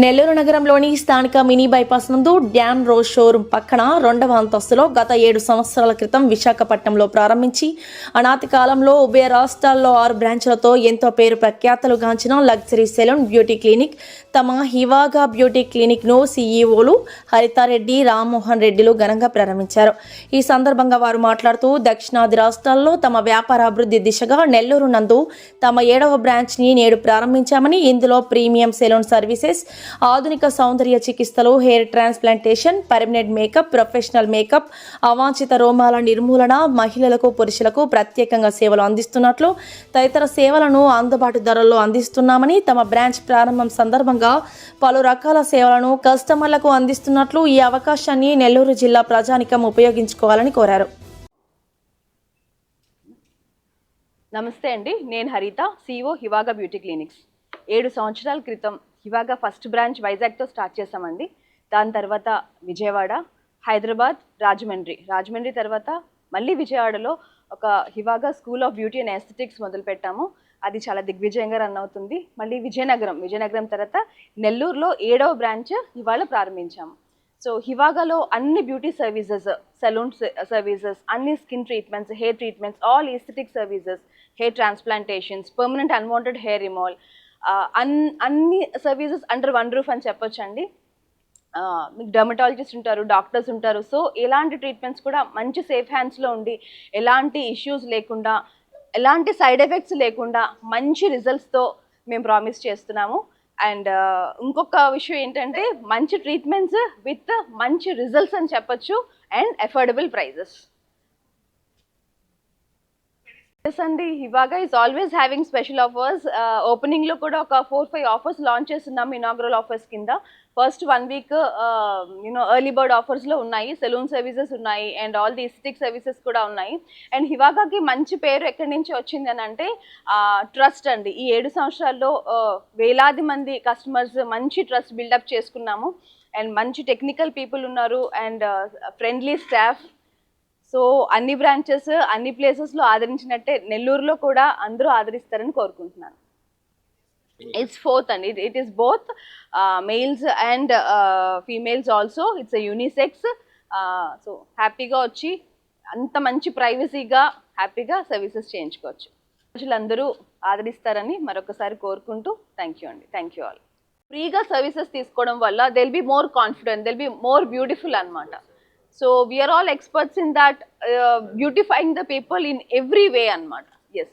నెల్లూరు నగరంలోని స్థానిక mini bypass నందు డ్యాన్ రోజ్ షోరూం పక్కన 2వ అంతస్తులో గత 7 సంవత్సరాల క్రితం విశాఖపట్నంలో ప్రారంభించి అనాది కాలంలో ఉభయ రాష్ట్రాల్లో 6 బ్రాంచ్లతో ఎంతో పేరు ప్రఖ్యాతలు గాంచిన లగ్జరీ సెలూన్ బ్యూటీ క్లినిక్ తమ హివాగా బ్యూటీ క్లినిక్ను సీఈఓలు హరితారెడ్డి రామ్మోహన్ రెడ్డిలు ఘనంగా ప్రారంభించారు. ఈ సందర్భంగా వారు మాట్లాడుతూ దక్షిణాది రాష్ట్రాల్లో తమ వ్యాపారాభివృద్ధి దిశగా నెల్లూరు నందు తమ 7వ బ్రాంచ్ని నేడు ప్రారంభించామని, ఇందులో ప్రీమియం సెలూన్ సర్వీసెస్, ఆధునిక సౌందర్య చికిత్సలు, hair transplantation, permanent makeup, professional makeup, అవాంఛిత రోమాల నిర్మూలన, మహిళలకు పురుషులకు ప్రత్యేకంగా సేవలు అందిస్తున్నట్లు, తదితర సేవలను అందుబాటు ధరల్లో అందిస్తున్నామని, తమ బ్రాంచ్ ప్రారంభం సందర్భంగా పలు రకాల సేవలను కస్టమర్లకు అందిస్తున్నట్లు ఈ అవకాశాన్ని నెల్లూరు జిల్లా ప్రజానికం ఉపయోగించుకోవాలని కోరారు. నమస్తే అండి, నేను హరిత, CEO హివాగా బ్యూటీ క్లినిక్స్. 7 సంవత్సరాల క్రితం హివాగా ఫస్ట్ బ్రాంచ్ వైజాగ్తో స్టార్ట్ చేసామండి. దాని తర్వాత విజయవాడ, హైదరాబాద్, రాజమండ్రి తర్వాత మళ్ళీ విజయవాడలో ఒక Hivaga school of beauty and aesthetics మొదలుపెట్టాము. అది చాలా దిగ్విజయంగా రన్ అవుతుంది. మళ్ళీ విజయనగరం తర్వాత నెల్లూరులో 7వ బ్రాంచ్ ఇవాళ ప్రారంభించాము. సో హివాగాలో అన్ని బ్యూటీ సర్వీసెస్, సెలూన్ సర్వీసెస్, అన్ని skin treatments, hair treatments, all aesthetic services, hair transplantations, permanent unwanted hair removal, అన్ని సర్వీసెస్ అండర్ వన్ రూఫ్ అని చెప్పొచ్చండి. మీకు డర్మటాలజిస్ట్ ఉంటారు, డాక్టర్స్ ఉంటారు. సో ఎలాంటి ట్రీట్మెంట్స్ కూడా మంచి సేఫ్ హ్యాండ్స్లో ఉండి, ఎలాంటి ఇష్యూస్ లేకుండా, ఎలాంటి సైడ్ ఎఫెక్ట్స్ లేకుండా మంచి రిజల్ట్స్తో మేము ప్రామిస్ చేస్తున్నాము. అండ్ ఇంకొక విషయం ఏంటంటే మంచి ట్రీట్మెంట్స్ విత్ మంచి రిజల్ట్స్ అని చెప్పొచ్చు, అండ్ అఫోర్డబుల్ ప్రైజెస్. అండి, Hivaga is always having special offers. ఓపెనింగ్లో కూడా ఒక 4-5 ఆఫర్స్ లాంచ్ చేస్తున్నాము, ఇనాగ్రల్ ఆఫర్స్ కింద. ఫస్ట్ 1 వీక్ ఎర్లీ బర్డ్ ఆఫర్స్లో ఉన్నాయి, సెలూన్ సర్వీసెస్ ఉన్నాయి, and all the aesthetic services కూడా ఉన్నాయి. అండ్ హివాగాకి మంచి పేరు ఎక్కడి నుంచి వచ్చింది అని అంటే ట్రస్ట్ అండి. ఈ 7 సంవత్సరాల్లో వేలాది మంది కస్టమర్స్ మంచి ట్రస్ట్ బిల్డప్ చేసుకున్నాము. అండ్ మంచి టెక్నికల్ పీపుల్ ఉన్నారు, అండ్ ఫ్రెండ్లీ స్టాఫ్. సో అన్ని బ్రాంచెస్ అన్ని ప్లేసెస్లో ఆదరించినట్టే నెల్లూరులో కూడా అందరూ ఆదరిస్తారని కోరుకుంటున్నాను. ఇట్స్ 4th అండి, it is both males and females also. It's a unisex. So హ్యాపీగా వచ్చి అంత మంచి ప్రైవసీగా హ్యాపీగా సర్వీసెస్ చేయించుకోవచ్చు. ప్రజలందరూ ఆదరిస్తారని మరొకసారి కోరుకుంటూ థ్యాంక్ యూ అండి. Thank you all. ఫ్రీగా సర్వీసెస్ తీసుకోవడం వల్ల they'll be more confident, they'll be more beautiful అన్నమాట. So we are all experts in that, beautifying the people in every way అన్నమాట. Yes.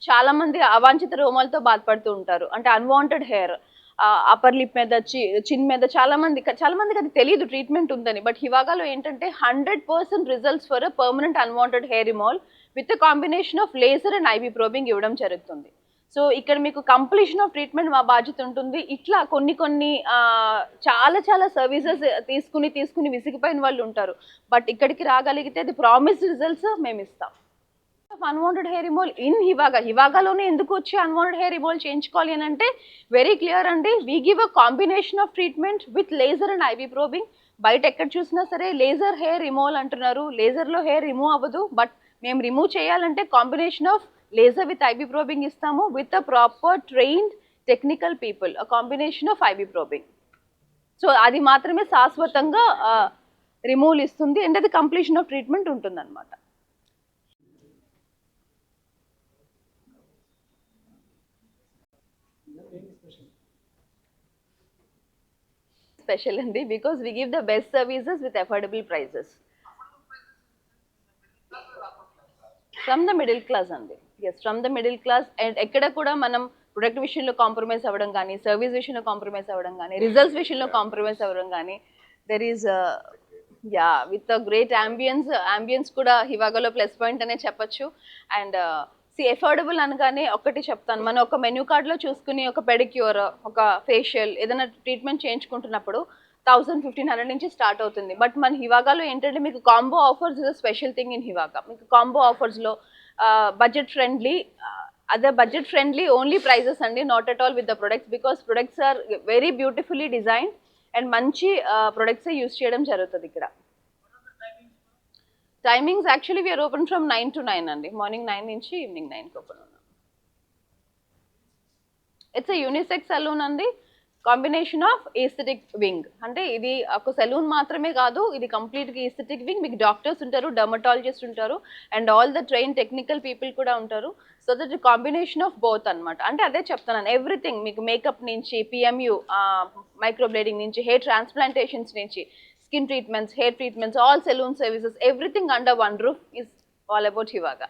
చాలా మంది అవాంఛిత రోమాలతో బాధపడుతూ ఉంటారు, అంటే అన్వాంటెడ్ హెయిర్ అప్పర్ లిప్ మీద, చిన్ మీద. చాలా మందికి అది తెలియదు ట్రీట్మెంట్ ఉందని. బట్ హివాగాలో ఏంటంటే 100% results for permanent unwanted hair removal with combination of laser and IB probing ఇవ్వడం జరుగుతుంది. సో ఇక్కడ మీకు కంప్లీషన్ ఆఫ్ ట్రీట్మెంట్ మా బాధ్యత ఉంటుంది. ఇట్లా కొన్ని చాలా సర్వీసెస్ తీసుకుని విసిగిపోయిన వాళ్ళు ఉంటారు. బట్ ఇక్కడికి రాగలిగితే అది ప్రామిస్ రిజల్ట్స్ మేము ఇస్తాం. అన్వాంటెడ్ హెయిర్ రిమూవల్ ఇన్ హివాగాలోనే ఎందుకు వచ్చి అన్వాంటెడ్ హెయిర్ రిమూవల్ చేయించుకోవాలి అని అంటే వెరీ క్లియర్ అండి. We give a combination of treatment with laser and IB probing. బయట ఎక్కడ చూసినా సరే లేజర్ హెయిర్ రిమూవల్ అంటున్నారు, లేజర్లో హెయిర్ రిమూవ్ అవ్వదు. బట్ మేము రిమూవ్ చేయాలంటే combination of laser with IB probing ఇస్తాము, with a proper trained technical people, a combination of IB probing. So అది మాత్రమే శాశ్వతంగా రిమూవల్ ఇస్తుంది, అండ్ అది కంప్లీషన్ ఆఫ్ ట్రీట్మెంట్ ఉంటుంది అనమాట. స్పెషల్ అండి, because we give the best services with affordable prices from the middle class అండి. Yes, from the middle class. And ఎక్కడ కూడా మనం ప్రొడక్ట్ విషయంలో కాంప్రమైజ్ అవ్వడం కానీ, సర్వీస్ విషయంలో కాంప్రమైజ్ అవ్వడం కానీ, రిజల్ట్స్ విషయంలో కాంప్రమైజ్ అవ్వడం కానీ, there is with a great ambience కూడా హివాగాలో ప్లస్ పాయింట్ అనే చెప్పచ్చు. అండ్ ఎఫోర్డబుల్ అనగానే ఒకటి చెప్తాను, మనం ఒక మెన్యూ కార్డ్లో చూసుకుని ఒక పెడిక్యూర్, ఒక ఫేషియల్ ఏదైనా ట్రీట్మెంట్ చేయించుకుంటున్నప్పుడు 1000-1500 నుంచి స్టార్ట్ అవుతుంది. బట్ మన హివాగాలో ఏంటంటే మీకు combo offers is special thing in Hivaga. మీకు కాంబో ఆఫర్స్లో బడ్జెట్ ఫ్రెండ్లీ ఓన్లీ ప్రైజెస్ అండి, not at all with the products, because products are very beautifully design and మంచి ప్రొడక్ట్సే యూస్ చేయడం జరుగుతుంది ఇక్కడ. Timings actually we are open from 9 to 9 అండి, morning 9 నుంచి ఈవినింగ్ 9కి ఓపెన్ ఉన్నాం. ఇట్స్ ఎ యూనిసెక్స్ సలూన్ అండి. Combination of aesthetic wing. అంటే ఇది ఒక సెలూన్ మాత్రమే కాదు, ఇది కంప్లీట్గా ఈస్థెటిక్ వింగ్. మీకు డాక్టర్స్ ఉంటారు, డర్మటాలజిస్ట్ ఉంటారు, and all the train technical people కూడా ఉంటారు. So that combination of both అనమాట. అంటే అదే చెప్తున్నాను, ఎవ్రీథింగ్ మీకు మేకప్ నుంచి, పిఎంయు మైక్రోబ్లేడింగ్ నుంచి, హెయిర్ ట్రాన్స్ప్లాంటేషన్స్ నుంచి, skin treatments, hair treatments, all salon services, everything under one roof is all about హివాగా.